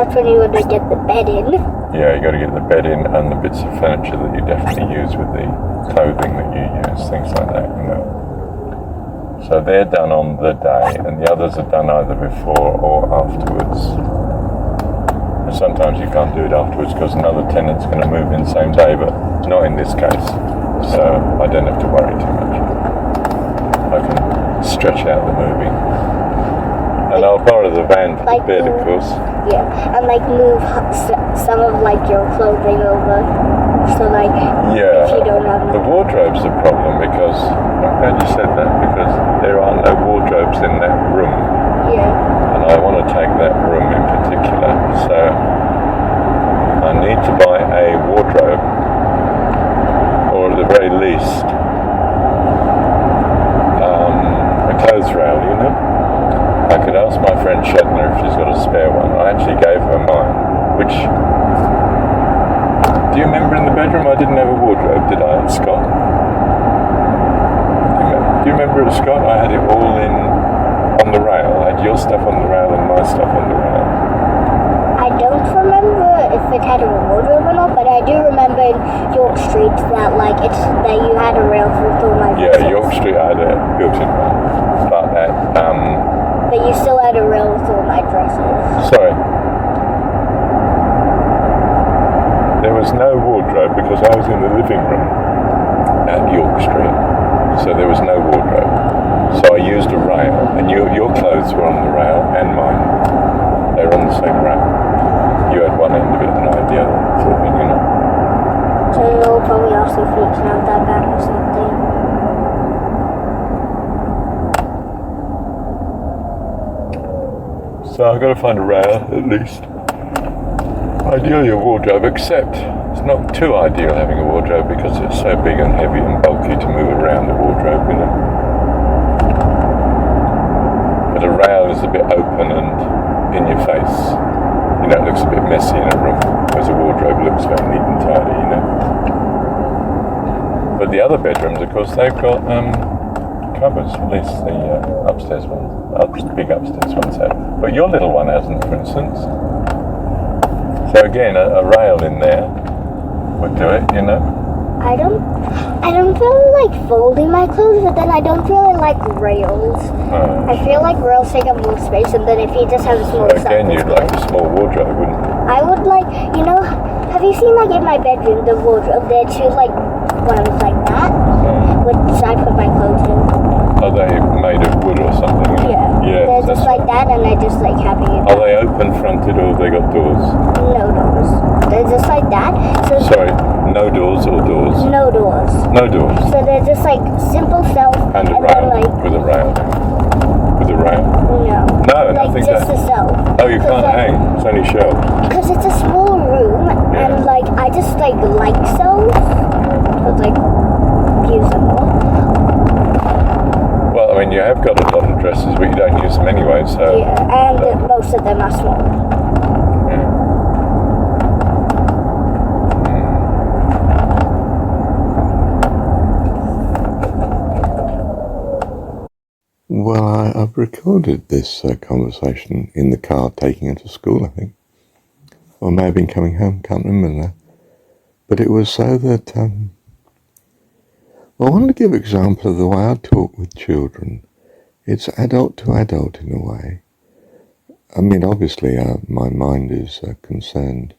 that's when you would get the bed in. Yeah, you got to get the bed in and the bits of furniture that you definitely use with the clothing that you use, things like that, you know. So they're done on the day, and the others are done either before or afterwards. And sometimes you can't do it afterwards because another tenant's going to move in the same day, but not in this case. So I don't have to worry too much. I can stretch out the moving. And I'll borrow the van for the bed, of course. Yeah, and move some of your clothing over. So yeah, if you don't have the wardrobe's a problem because, I'm glad you said that, because there are no wardrobes in that room. Yeah. And I want to take that room in particular. So I need to buy a wardrobe, or at the very least, a clothes rail, you know. I could ask my friend Shetner if she's got a spare one. I actually gave her mine, which... Do you remember in the bedroom I didn't have a wardrobe, did I, at Scott? Do you remember at Scott I had it all on the rail? I had your stuff on the rail and my stuff on the rail. I don't remember if it had a wardrobe or not, but I do remember in York Street that that you had a rail for all my dresses. Yeah, York Street I had a built-in one. But you still had a rail with all my dresses. Sorry. There was no wardrobe because I was in the living room at York Street, so there was no wardrobe. So I used a rail, and your clothes were on the rail and mine. They were on the same rail. You had one end of it and I had the other, sort of, you know. So you'll probably also freaking out that bad or something. So I've got to find a rail, at least. Ideally a wardrobe, except it's not too ideal having a wardrobe because it's so big and heavy and bulky to move around the wardrobe, you know. But a rail is a bit open and in your face. You know, it looks a bit messy in a room, whereas a wardrobe looks very neat and tidy, you know. But the other bedrooms, of course, they've got cupboards, at least the upstairs ones, the big upstairs ones have. But your little one hasn't, for instance. So again, a rail in there would do it, you know. I don't really like folding my clothes, but then I don't really like rails. I feel like rails take up more space, and then if you just have a small again, you'd like a small wardrobe, wouldn't you? I would have you seen in my bedroom, the wardrobe, there are two ones like that, which I put my clothes in. Are they made of wood or something? Yeah. They're just like that, and I just having it. Are they open fronted or have they got doors? No doors. They're just like that. So sorry, no doors or doors? No doors. No doors. So they're just simple self and a rail with a rail. With a rail. No. No, nothing. Just a self. Oh, you can't hang. It's only shelf. Because it's a small room, and I just like selves. Use them more. Well, I mean, you have got a lot of dresses, but you don't use them anyway, so... Yeah, and most of them are small. Yeah. Well, I've recorded this conversation in the car taking her to school, I think. Or may have been coming home, can't remember now. But it was so that... I wanted to give an example of the way I talk with children. It's adult to adult in a way. I mean, obviously, my mind is concerned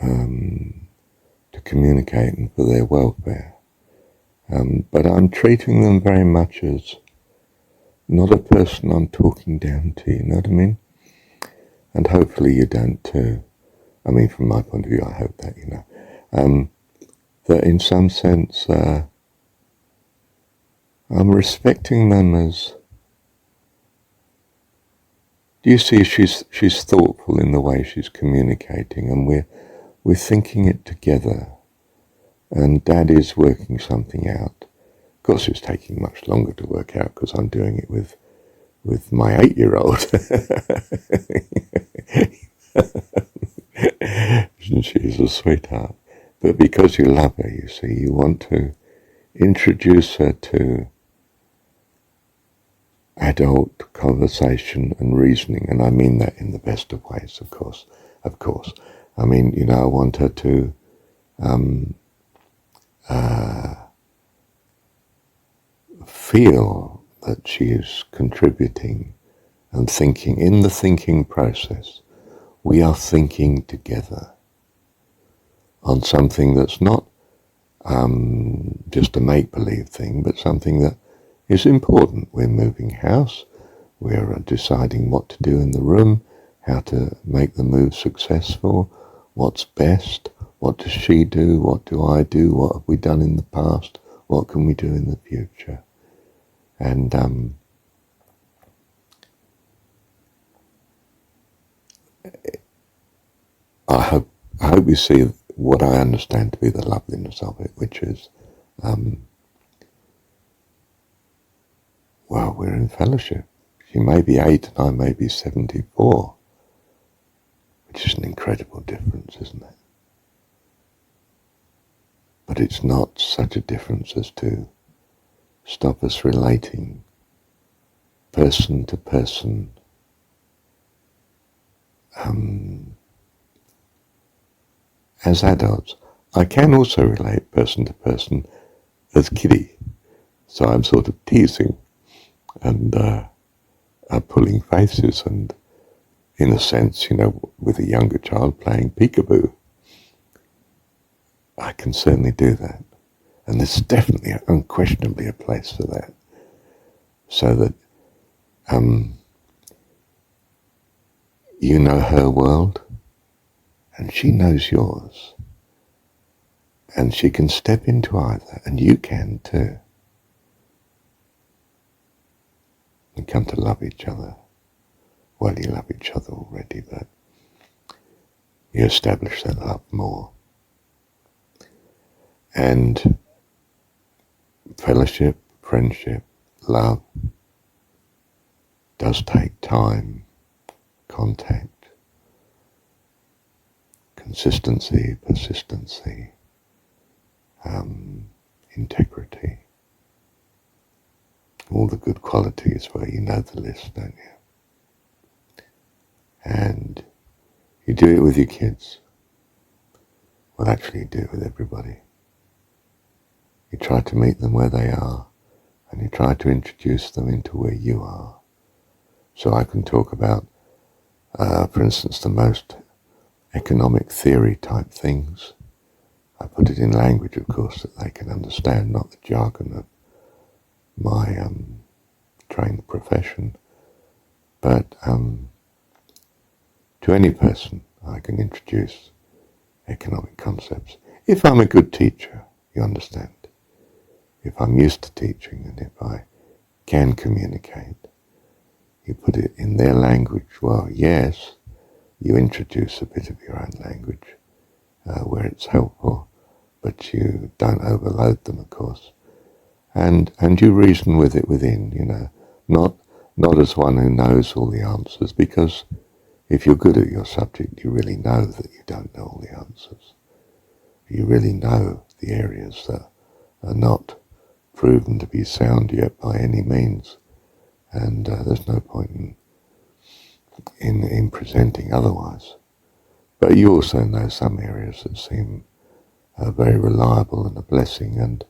to communicate and for their welfare. But I'm treating them very much as not a person I'm talking down to, you know what I mean? And hopefully you don't too. I mean, from my point of view, I hope that, you know. That in some sense... I'm respecting them as... Do you see, she's thoughtful in the way she's communicating, and we're thinking it together, and Dad is working something out. Of course, it's taking much longer to work out because I'm doing it with my 8-year-old. She's a sweetheart. But because you love her, you see, you want to introduce her to adult conversation and reasoning, and I mean that in the best of ways, of course. I mean, I want her to feel that she is contributing and thinking. In the thinking process, we are thinking together on something that's not just a make-believe thing, but something that is important. We're moving house, we're deciding what to do in the room, how to make the move successful, what's best, what does she do, what do I do, what have we done in the past, what can we do in the future. And I hope you see what I understand to be the loveliness of it, which is, well, we're in fellowship. She may be 8 and I may be 74, which is an incredible difference, isn't it? But it's not such a difference as to stop us relating person to person as adults. I can also relate person to person as Kitty, so I'm sort of teasing and pulling faces and, in a sense, with a younger child playing peekaboo. I can certainly do that, and there's definitely, unquestionably, a place for that, so that you know her world and she knows yours, and she can step into either, and you can too, and come to love each other. Well, you love each other already, but you establish that love more. And fellowship, friendship, love does take time, contact, consistency, persistency, integrity, all the good qualities where you know the list, don't you? And you do it with your kids. Well, actually you do it with everybody. You try to meet them where they are, and you try to introduce them into where you are. So I can talk about, for instance, the most economic theory type things. I put it in language, of course, that they can understand, not the jargon of my trained profession. But to any person, I can introduce economic concepts. If I'm a good teacher, you understand. If I'm used to teaching, and if I can communicate, you put it in their language. Well, yes, you introduce a bit of your own language where it's helpful, but you don't overload them, of course. And you reason with it within, not as one who knows all the answers, because if you're good at your subject, you really know that you don't know all the answers. You really know the areas that are not proven to be sound yet by any means, and there's no point in presenting otherwise. But you also know some areas that seem very reliable and a blessing, and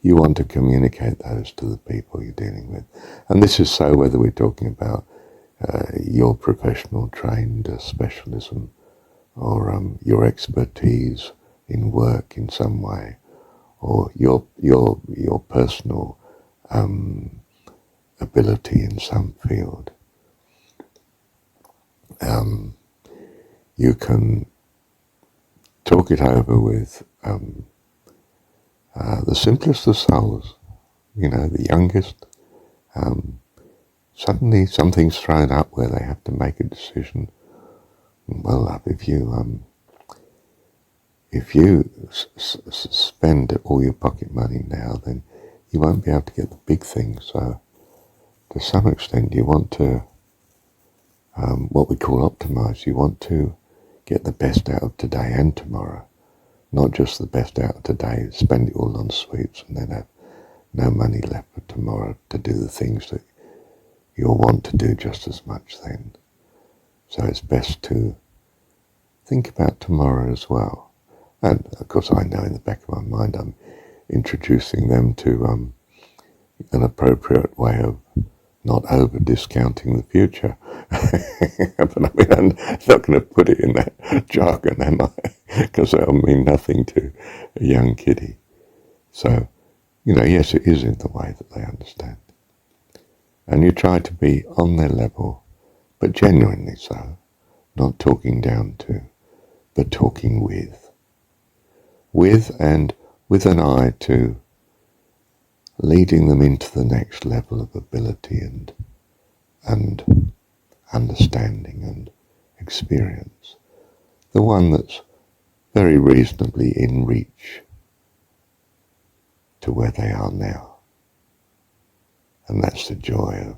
you want to communicate those to the people you're dealing with. And this is so whether we're talking about your professional trained specialism, or your expertise in work in some way, or your personal ability in some field. You can talk it over with the simplest of souls, the youngest. Suddenly something's thrown up where they have to make a decision. Well, love, if you spend all your pocket money now, then you won't be able to get the big things. So to some extent you want to, what we call optimize, you want to get the best out of today and tomorrow, not just the best out of today, spend it all on sweets and then have no money left for tomorrow to do the things that you'll want to do just as much then. So it's best to think about tomorrow as well. And of course I know in the back of my mind I'm introducing them to an appropriate way of not over discounting the future. But I mean, I'm not going to put it in that jargon, am I? Because that'll mean nothing to a young kiddie. So, yes, it is in the way that they understand. And you try to be on their level, but genuinely so, not talking down to, but talking with. And with an eye to leading them into the next level of ability and understanding and experience. The one that's very reasonably in reach to where they are now. And that's the joy of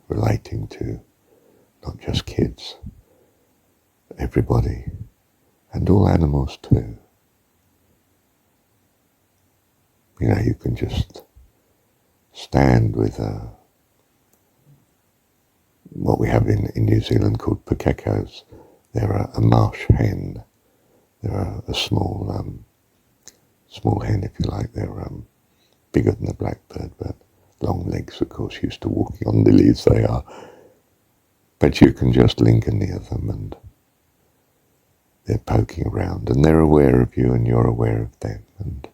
relating to not just kids, everybody, and all animals too. You can just stand with what we have in New Zealand called pakekos. They're a marsh hen. They're a small hen, if you like. They're bigger than a blackbird, but long legs, of course, used to walking on lilies they are. But you can just linger near them and they're poking around and they're aware of you and you're aware of them, and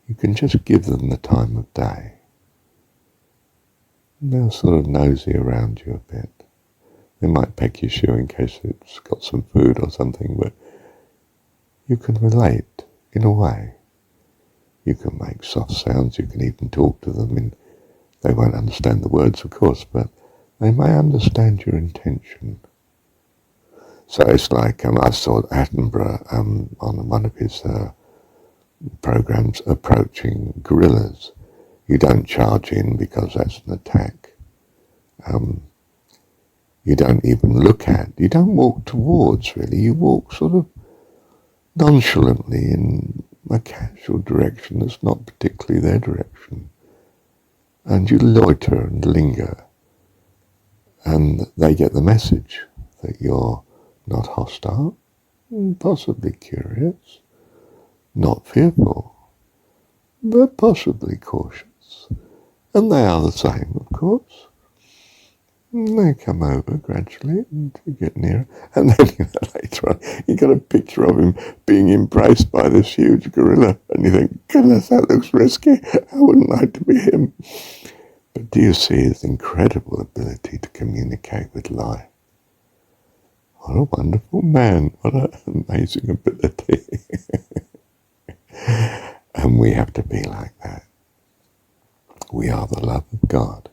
you can just give them the time of day. And they'll sort of nosy around you a bit. They might peck your shoe in case it's got some food or something, but you can relate in a way. You can make soft sounds, you can even talk to them, and they won't understand the words, of course, but they may understand your intention. So it's like I saw Attenborough on one of his programs approaching gorillas. You don't charge in because that's an attack. You don't even look at, you don't walk towards really, you walk sort of nonchalantly in a casual direction that's not particularly their direction. And you loiter and linger, and they get the message that you're not hostile, possibly curious, not fearful, but possibly cautious. And they are the same, of course. And they come over gradually and you get nearer. And then later on, you get a picture of him being embraced by this huge gorilla. And you think, goodness, that looks risky. I wouldn't like to be him. But do you see his incredible ability to communicate with life? What a wonderful man. What an amazing ability. And we have to be like that. We are the love of God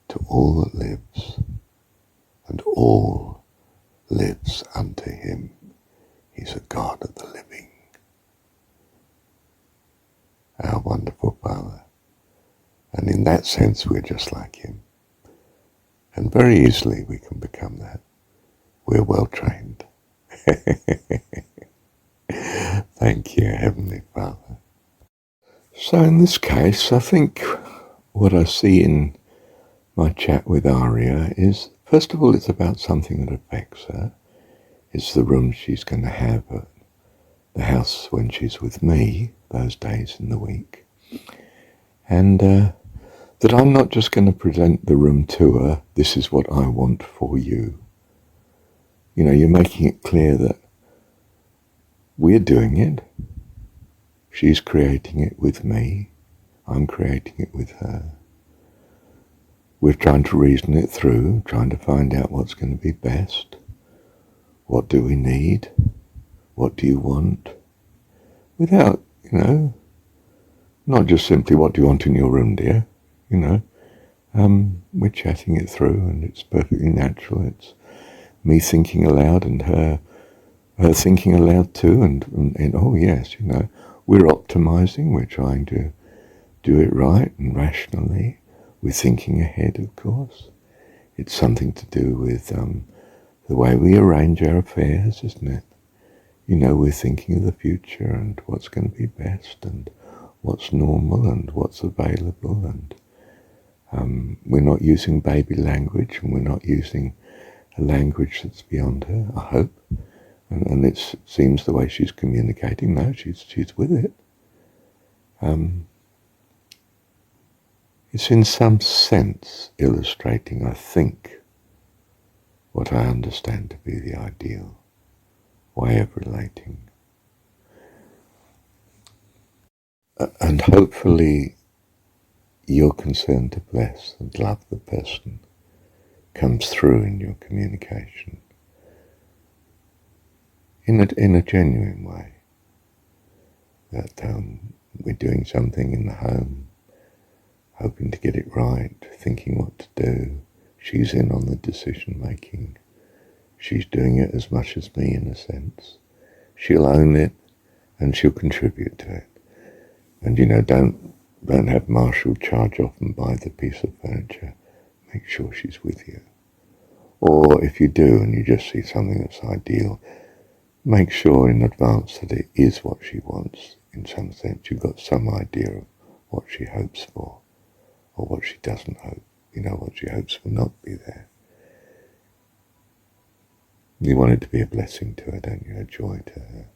to all that lives, and all lives unto him. He's a God of the living. Our wonderful Father. And in that sense, we're just like him. And very easily we can become that. We're well trained. Thank you, Heavenly Father. So in this case, I think what I see in my chat with Aria is, first of all, it's about something that affects her. It's the room she's going to have at the house when she's with me, those days in the week. And that I'm not just going to present the room to her, this is what I want for you. You're making it clear that we're doing it. She's creating it with me. I'm creating it with her. We're trying to reason it through, trying to find out what's going to be best. What do we need? What do you want? Without, not just simply what do you want in your room, dear? We're chatting it through and it's perfectly natural. It's me thinking aloud and her thinking aloud too. And oh yes, we're optimizing, we're trying to do it right and rationally. We're thinking ahead, of course. It's something to do with the way we arrange our affairs, isn't it? We're thinking of the future and what's going to be best and what's normal and what's available We're not using baby language, and we're not using a language that's beyond her, I hope. And it seems the way she's communicating now, she's with it. It's in some sense illustrating, I think, what I understand to be the ideal way of relating. And hopefully your concern to bless and love the person comes through in your communication in a genuine way. That we're doing something in the home, hoping to get it right, thinking what to do. She's in on the decision making. She's doing it as much as me in a sense. She'll own it and she'll contribute to it. And don't have Marshall charge off and buy the piece of furniture. Make sure she's with you. Or if you do and you just see something that's ideal, make sure in advance that it is what she wants. In some sense, you've got some idea of what she hopes for, or what she doesn't hope. You know what she hopes will not be there. You want it to be a blessing to her, don't you? A joy to her.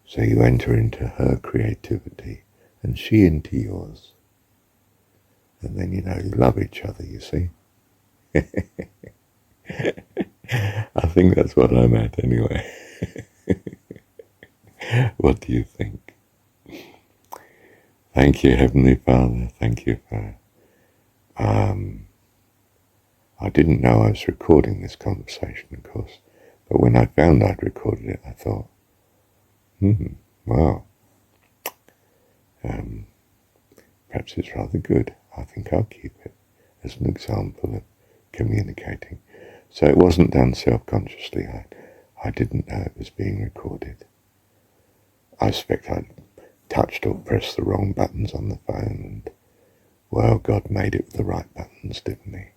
So you enter into her creativity and she into yours. And then you love each other, you see. I think that's what I'm at anyway. What do you think? Thank you, Heavenly Father. Thank you for... I didn't know I was recording this conversation, of course. But when I found I'd recorded it, I thought, wow. Perhaps it's rather good. I think I'll keep it as an example of communicating. So it wasn't done self-consciously. I didn't know it was being recorded. I suspect I'd touched or pressed the wrong buttons on the phone, and, well, God made it with the right buttons, didn't he?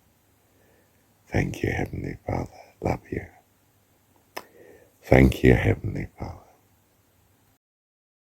Thank you, Heavenly Father. Love you. Thank you, Heavenly Father.